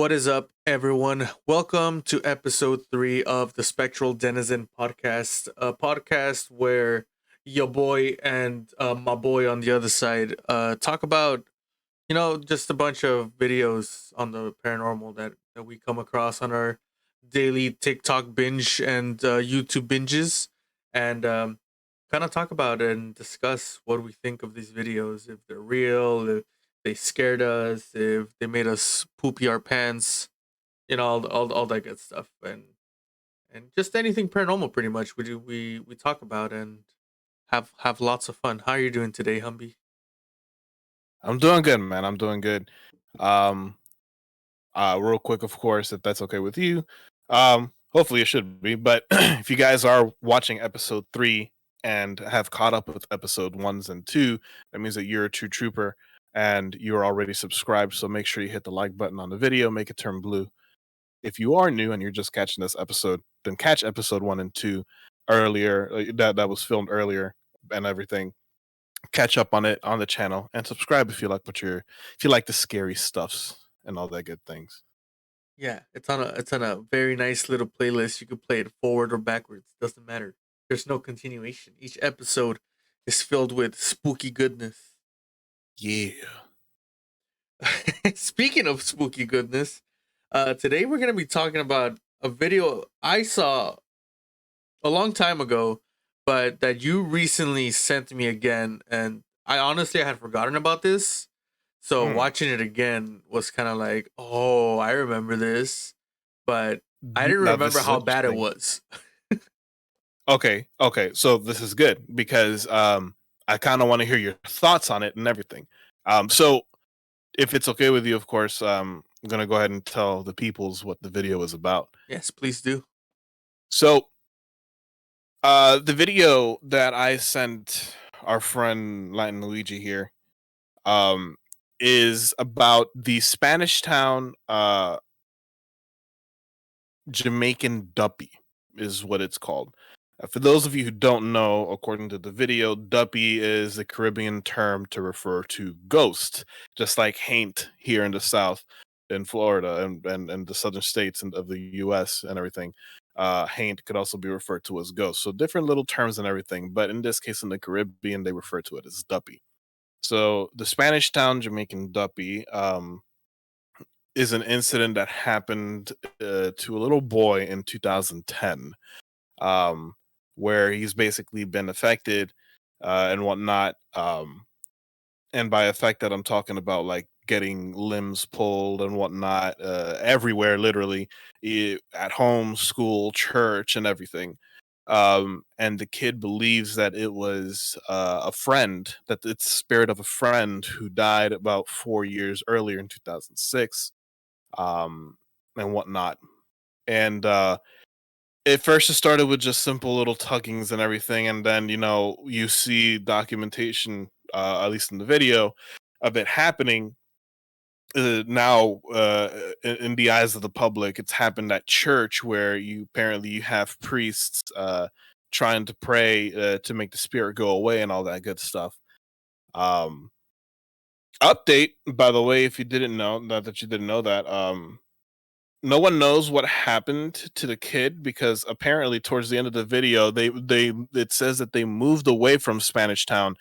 What is up, everyone? Welcome to episode 3 of the Spectral Denizen podcast, a podcast where your boy and my boy on the other side talk about, just a bunch of videos on the paranormal that we come across on our daily TikTok binge and YouTube binges, and kind of talk about and discuss what we think of these videos, if they're real, if they scared us, if they made us poopy our pants, all that good stuff, and just anything paranormal. Pretty much, we talk about and have lots of fun. How are you doing today, Humby? I'm doing good, man. I'm doing good. Um, Real quick, of course, if that's okay with you. Hopefully it should be. But if you guys are watching episode 3 and have caught up with episode 1s and 2, that means that you're a true trooper and you're already subscribed. So make sure you hit the like button on the video, make it turn blue. If you are new and you're just catching this episode, then catch episode 1 and 2 earlier. That was filmed earlier and everything. Catch up on it on the channel and subscribe if you like the scary stuffs and all that good things. Yeah, it's on a very nice little playlist. You can play it forward or backwards. Doesn't matter. There's no continuation. Each episode is filled with spooky goodness. Yeah. Speaking of spooky goodness, today we're gonna be talking about a video I saw a long time ago, but that you recently sent me again, and I honestly had forgotten about this. So Mm. watching it again was kind of like, oh, I remember this, but I didn't Now this remember is how bad it interesting. was. Okay. So this is good because I kind of want to hear your thoughts on it and everything. So if it's okay with you, of course, I'm gonna go ahead and tell the peoples what the video is about. Yes, please do. So the video that I sent our friend Latin Luigi here um is about the Spanish town Jamaican duppy is what it's called. For those of you who don't know, according to the video, duppy is a Caribbean term to refer to ghost, just like haint here in the South, in Florida, and the southern states of the U.S. and everything. Haint could also be referred to as ghost. So different little terms and everything, but in this case, in the Caribbean, they refer to it as duppy. So the Spanish town Jamaican duppy is an incident that happened to a little boy in 2010, um, where he's basically been affected and whatnot. And by affected, I'm talking about like getting limbs pulled and whatnot everywhere, literally at home, school, church, and everything. And the kid believes that it was a friend, that it's the spirit of a friend who died about 4 years earlier in 2006, and whatnot. And at first, it started with just simple little tuggings and everything, and then you see documentation, at least in the video, of it happening. Now, in the eyes of the public, it's happened at church where you have priests trying to pray to make the spirit go away and all that good stuff. Um, Update, by the way, if you didn't know, not that you didn't know that, no one knows what happened to the kid because apparently towards the end of the video they it says that they moved away from Spanish Town,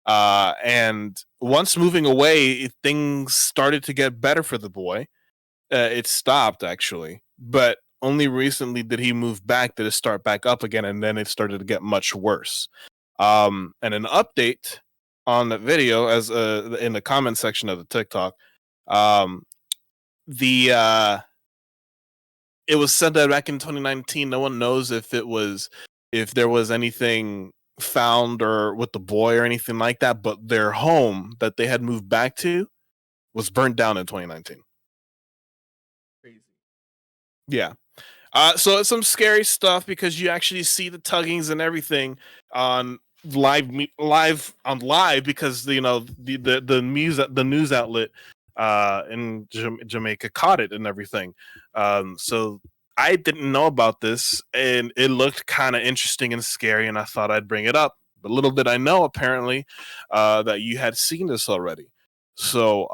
and once moving away things started to get better for the boy. It stopped actually, but only recently did he move back, did it start back up again, and then it started to get much worse. And an update on the video, as in the comment section of the TikTok, um the it was said that back in 2019, no one knows if there was anything found or with the boy or anything like that, but their home that they had moved back to was burnt down in 2019. Crazy. Yeah. So it's some scary stuff because you actually see the tuggings and everything on live because the news outlet in Jamaica caught it and everything. So I didn't know about this and it looked kind of interesting and scary, and I thought I'd bring it up. But little did I know, apparently, that you had seen this already. So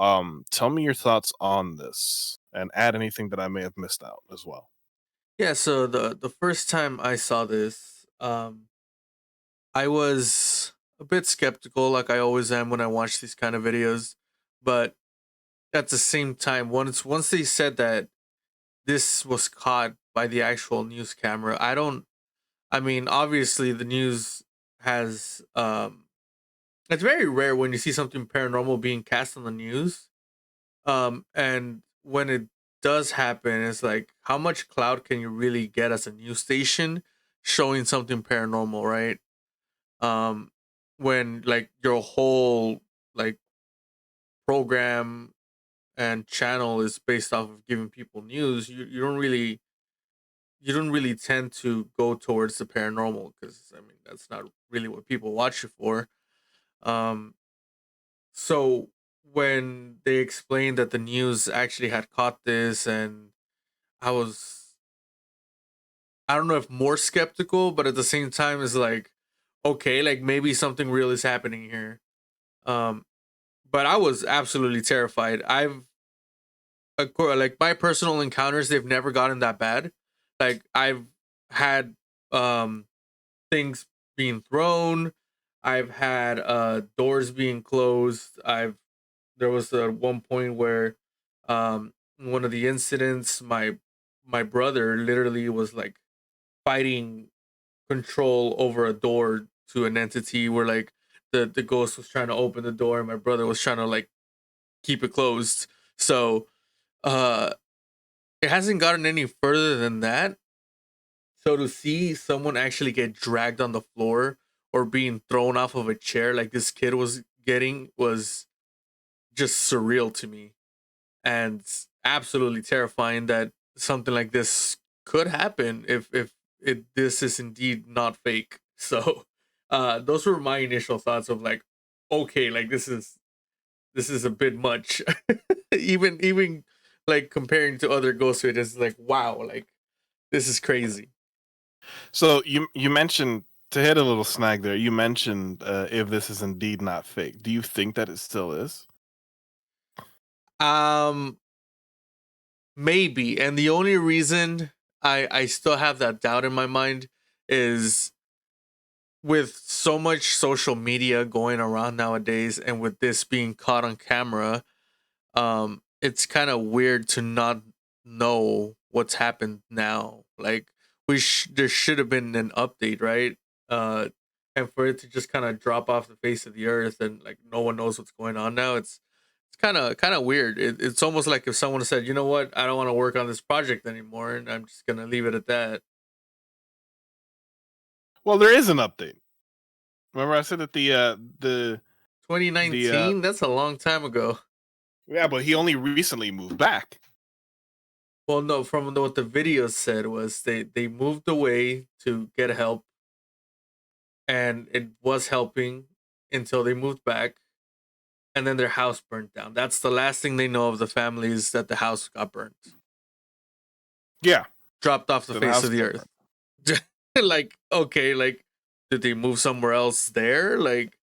tell me your thoughts on this and add anything that I may have missed out as well. Yeah, so the first time I saw this, I was a bit skeptical, like I always am when I watch these kind of videos. But at the same time, once they said that this was caught by the actual news camera, I don't. I mean, obviously, the news has. It's very rare when you see something paranormal being cast on the news. And when it does happen, it's like, how much clout can you really get as a news station showing something paranormal, right? um when like your whole like program and channel is based off of giving people news, you don't really tend to go towards the paranormal, because I mean that's not really what people watch you for. um so when they explained that the news actually had caught this, and I was, I don't know if more skeptical, but at the same time it's like, okay, like maybe something real is happening here. um but I was absolutely terrified. Like my personal encounters, they've never gotten that bad. Like I've had um things being thrown. I've had doors being closed. I've There was one point where one of the incidents, my brother literally was like fighting control over a door to an entity where like the ghost was trying to open the door and my brother was trying to like keep it closed. So uh it hasn't gotten any further than that. So to see someone actually get dragged on the floor or being thrown off of a chair like this kid was getting was just surreal to me, and absolutely terrifying that something like this could happen if this is indeed not fake. So those were my initial thoughts of like, okay, like this is a bit much. Even like comparing to other ghost videos, like wow, like this is crazy. So you mentioned, to hit a little snag there. You mentioned if this is indeed not fake. Do you think that it still is? um Maybe, and the only reason I still have that doubt in my mind is with so much social media going around nowadays, and with this being caught on camera, it's kind of weird to not know what's happened now. Like there should have been an update, right? uh and for it to just kind of drop off the face of the earth and like no one knows what's going on now, it's kind of weird. It's almost like if someone said, you know what, I don't want to work on this project anymore and I'm just gonna leave it at that. Well, there is an update. Remember, I said that the 2019, that's a long time ago. yeah, but he only recently moved back. Well, no, from what the video said was they moved away to get help, and it was helping until they moved back, and then their house burnt down. That's the last thing they know of the family, is that the house got burnt, Yeah, dropped off the so the face house of the got earth. burned. Like, okay, like did they move somewhere else there? Like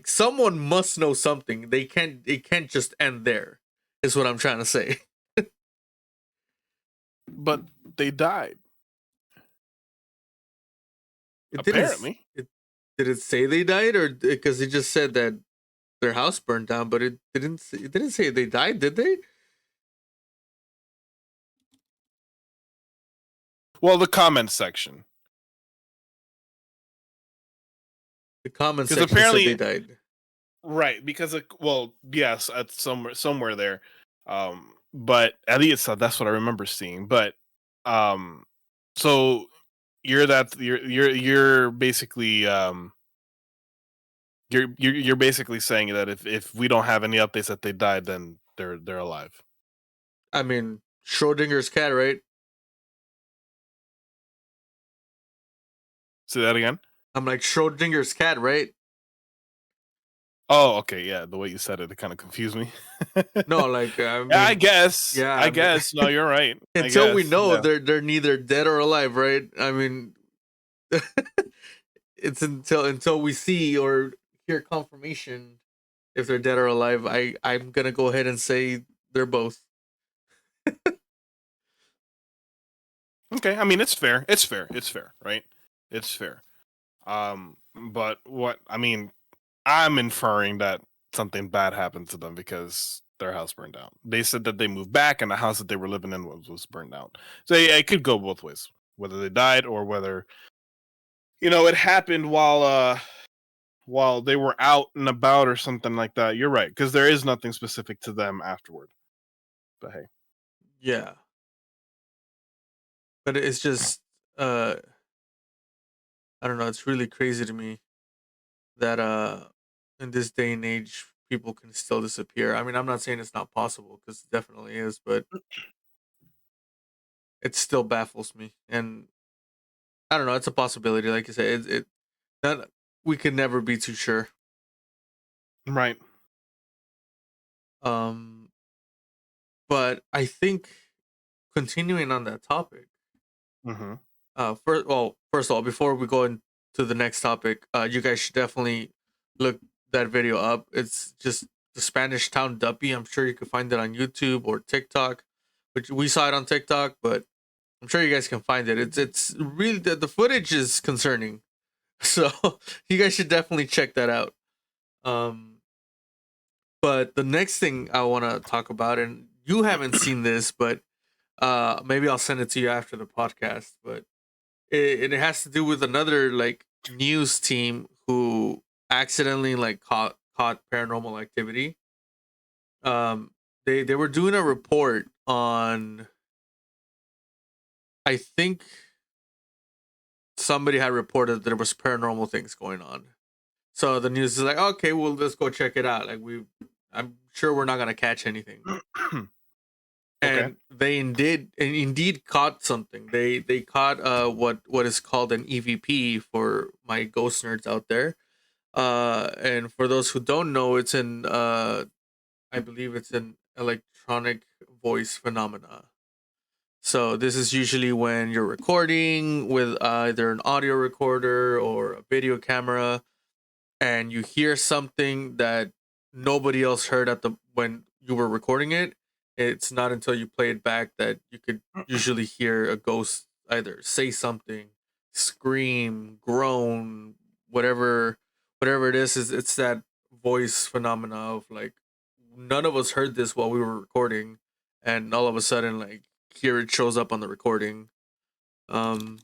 someone must know something. It can't just end there. Is what I'm trying to say. But they died. It didn't. Apparently. Did it say they died, or because it just said that their house burned down, but it didn't say they died, did they? Well, the comment section, The comment because section said they apparently, died. right? Because well, yes, at somewhere there, but at least that's what I remember seeing. But um, so you're basically you're basically saying that if we don't have any updates that they died, then they're alive. I mean, Schrodinger's cat, right? Say that again. I'm like Schrodinger's cat, right? Oh, okay, yeah. The way you said it, it kind of confused me. No, like I Yeah, I mean, guess. yeah, I I mean, guess. No, you're right. I until we guess. know Yeah. they're neither dead or alive, right? I mean, it's until we see or hear confirmation if they're dead or alive. I'm gonna go ahead and say they're both. Okay, I mean it's fair. It's fair. It's fair, right? It's fair. But what I mean, I'm inferring that something bad happened to them because their house burned down. They said that they moved back and the house that they were living in was burned down. So yeah, it could go both ways, whether they died or whether it happened while they were out and about or something like that. You're right, because there is nothing specific to them afterward. But hey, Yeah, but it's just uh I don't know, it's really crazy to me that in this day and age people can still disappear. I mean, I'm not saying it's not possible because it definitely is, but it still baffles me. And I don't know, it's a possibility. Like you said, it not we could never be too sure. right. Um, but I think continuing on that topic, Mm-hmm. first of all, before we go into the next topic, you guys should definitely look that video up. It's just the Spanish town Duppy. I'm sure you could find it on YouTube or TikTok, which we saw it on TikTok, but I'm sure you guys can find it. It's really the footage is concerning, so you guys should definitely check that out. Um, but the next thing I want to talk about, and you haven't seen this, but maybe I'll send it to you after the podcast. But it has to do with another like news team who accidentally like caught paranormal activity. Um, they were doing a report on, I think somebody had reported that there was paranormal things going on. So the news is like, okay, well, let's go check it out. I'm sure we're not gonna catch anything. Okay. And they indeed caught something. They caught what is called an EVP for my ghost nerds out there. And for those who don't know, it's an I believe it's an electronic voice phenomena. So this is usually when you're recording with either an audio recorder or a video camera, and you hear something that nobody else heard at the when you were recording it. It's not until you play it back that you could usually hear a ghost either say something, scream, groan, whatever it is it's that voice phenomena of like none of us heard this while we were recording, and all of a sudden like here it shows up on the recording. Um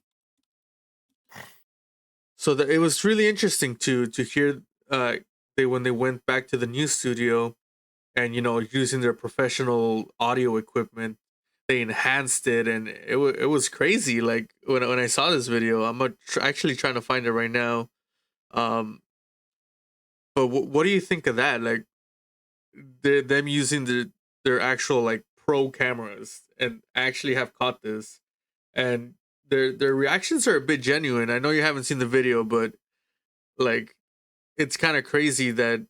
it was really interesting to hear they when they went back to the new studio and using their professional audio equipment, they enhanced it, and it was crazy. Like when I saw this video, I'm actually trying to find it right now. Um, but what do you think of that? Like them using their actual like pro cameras and actually have caught this, and their reactions are a bit genuine. I know you haven't seen the video, but like it's kind of crazy that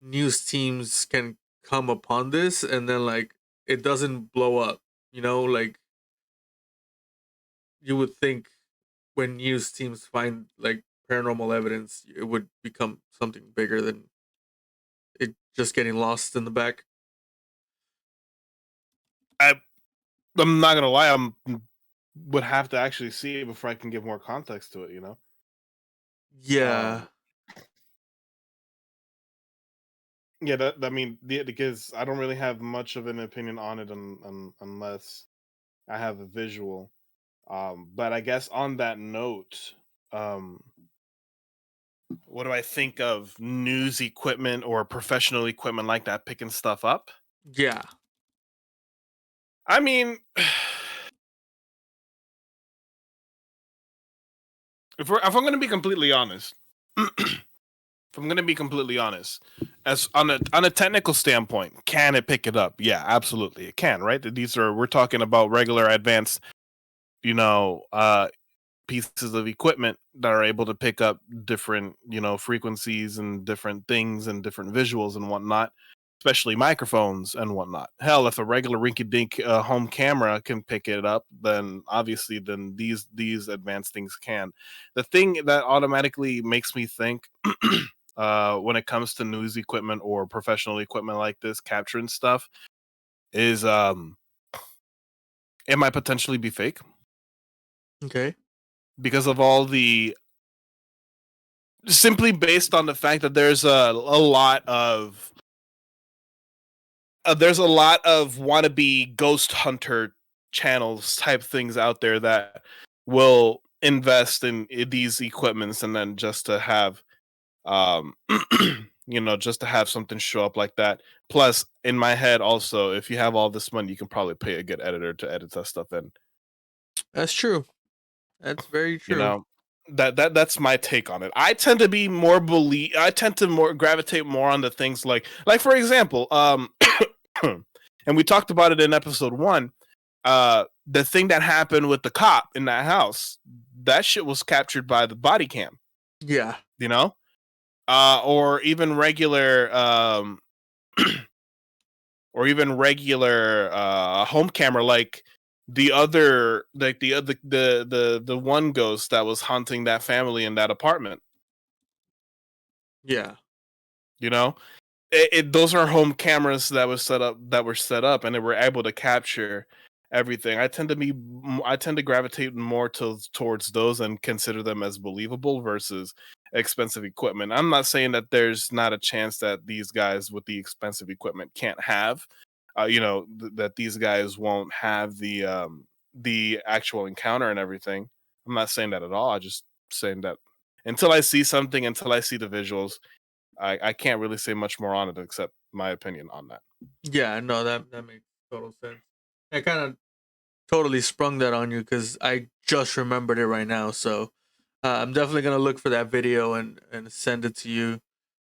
news teams can come upon this and then like it doesn't blow up. Like you would think when news teams find like paranormal evidence, it would become something bigger than it just getting lost in the back. I I'm not gonna lie. Would have to actually see it before I can give more context to it. Yeah, Um. Yeah. I mean, because I don't really have much of an opinion on it unless I have a visual. But I guess on that note, um, what do I think of news equipment or professional equipment like that picking stuff up? yeah, I mean, if I'm going to be completely honest, if I'm going to be completely honest, as on a technical standpoint, can it pick it up? Yeah, absolutely, it can. Right? We're talking about regular advanced, you know, uh, pieces of equipment that are able to pick up different frequencies and different things and different visuals and whatnot, especially microphones and whatnot. Hell, if a regular rinky-dink home camera can pick it up, then obviously then these advanced things can. The thing that automatically makes me think when it comes to news equipment or professional equipment like this capturing stuff is It might potentially be fake Okay. because of all the simply based on the fact that there's a lot of wannabe ghost hunter channels type things out there that will invest in these equipments and then just to have um just to have something show up like that. Plus in my head also, if you have all this money you can probably pay a good editor to edit that stuff in. That's true. That's very You true. know, that's my take on it. I tend to more gravitate more on the things like for example, and we talked about it in episode 1, the thing that happened with the cop in that house, that shit was captured by the body cam, Yeah. you know? Or even regular home camera, like the one ghost that was haunting that family in that apartment, Yeah. you know. Those are home cameras that were set up and they were able to capture everything. I tend to gravitate more towards those and consider them as believable versus expensive equipment. I'm not saying that there's not a chance that these guys with the expensive equipment can't have that these guys won't have the actual encounter and everything. I'm not saying that at all. I just saying that until I see something, until I see the visuals, I can't really say much more on it except my opinion on that. Yeah. No, that makes total sense. I kind of totally sprung that on you because I just remembered it right now. So I'm definitely gonna look for that video and send it to you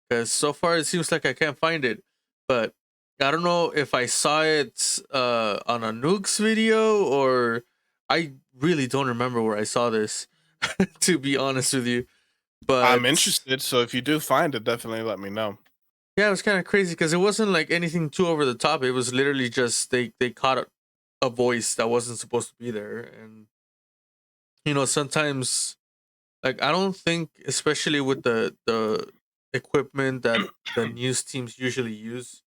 because so far it seems like I can't find it. But I don't know if I saw it on a Nukes video or I really don't remember where I saw this. To be honest with you, I'm but interested, so if you do find it, definitely let me know. yeah, it was kind of crazy because it wasn't like anything too over the top. It was literally just they caught a voice that wasn't supposed to be there, and sometimes like I don't think, especially with the equipment that the news teams usually use,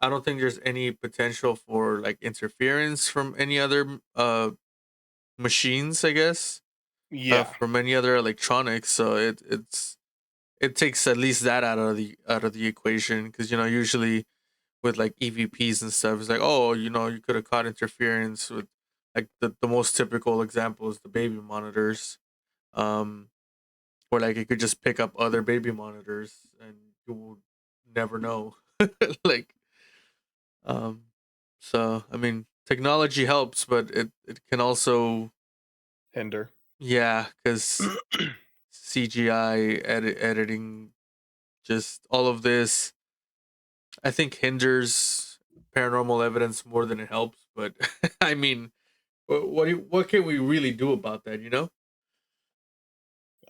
I don't think there's any potential for like interference from any other machines, I guess, Yeah, from any other electronics. So it takes at least that out of the equation because usually with like EVPs and stuff, it's like, oh, you could have caught interference with like the most typical example is the baby monitors. Um, or like it could just pick up other baby monitors and you will never know. like um so I mean technology helps, but it can also, hinder. yeah, because CGI editing, just all of this, I think hinders paranormal evidence more than it helps. But I mean, what can we really do about that?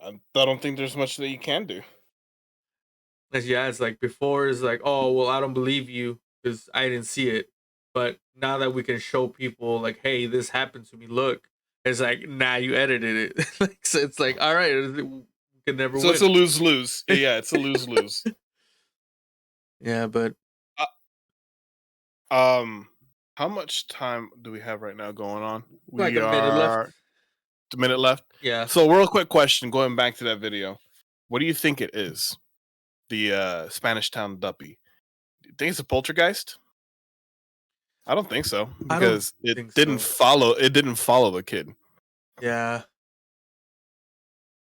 I don't think there's much that you can do. Yeah, it's like before is like, oh well, I don't believe you because I didn't see it. But now that we can show people like, hey, this happened to me, look, it's like, nah, you edited it. Like, so it's like, all right, we can never So it's a win. lose lose. Yeah, it's a lose lose. Yeah, but Um, how much time do we have right now going on? like We a minute left. are a minute left. Yeah, So, real quick question, going back to that video, what do you think it is? The Spanish Town Duppy. Do you think it's a poltergeist? I don't think so I don't because it think didn't so. follow. It didn't follow the kid, Yeah,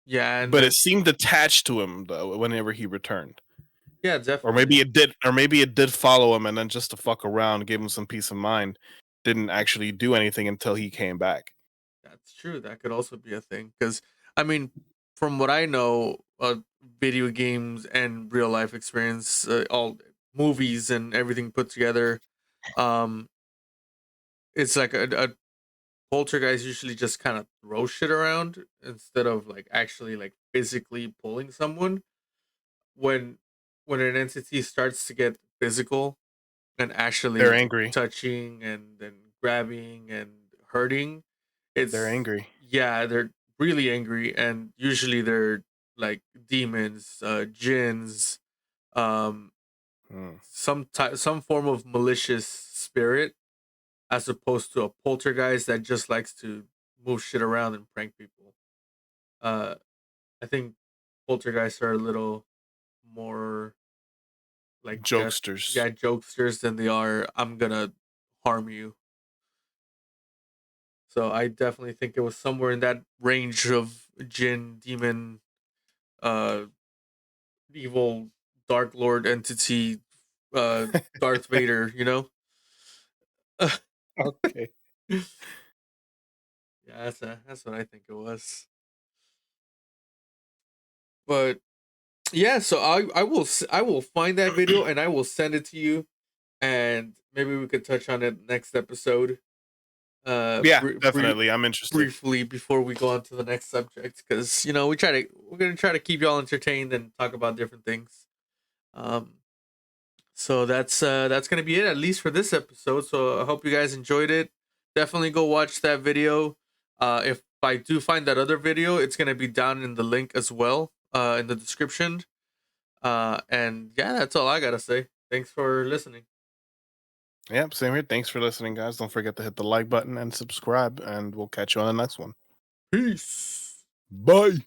yeah, and but it then seemed attached to him though. Whenever he returned, yeah, or definitely. maybe it did follow him, and then just to fuck around, give him some peace of mind, didn't actually do anything until he came back. That's true. That could also be a thing. Because, I mean, from what I know, video games and real life experience, all movies and everything put together, um, it's like a poltergeist usually just kind of throw shit around instead of like actually like physically pulling someone. When when an entity starts to get physical and actually They're like angry. touching and then grabbing and hurting, They're it's, angry. yeah, they're really angry, and usually they're like demons, jinns, um Hmm. some form of malicious spirit. as opposed to a poltergeist that just likes to move shit around and prank people. Uh, I think poltergeists are a little more like just Jokesters. yeah jokesters than they are I'm gonna harm you. So I definitely think it was somewhere in that range of jinn, demon, uh, evil, dark lord entity, Darth Vader. You know. Okay. Yeah, that's what I think it was. But yeah, so I will find that video and I will send it to you, and maybe we could touch on it next episode. Yeah, Br- br- definitely. I'm interested. Briefly before we go on to the next subject, because we're gonna try to keep y'all entertained and talk about different things. Um, so that's gonna be it at least for this episode. So I hope you guys enjoyed it. Definitely go watch that video. If I do find that other video, it's gonna be down in the link as well, in the description. And yeah, that's all I gotta say. Thanks for listening. Yep, same here. Thanks for listening, guys. Don't forget to hit the like button and subscribe, and we'll catch you on the next one. Peace. Bye.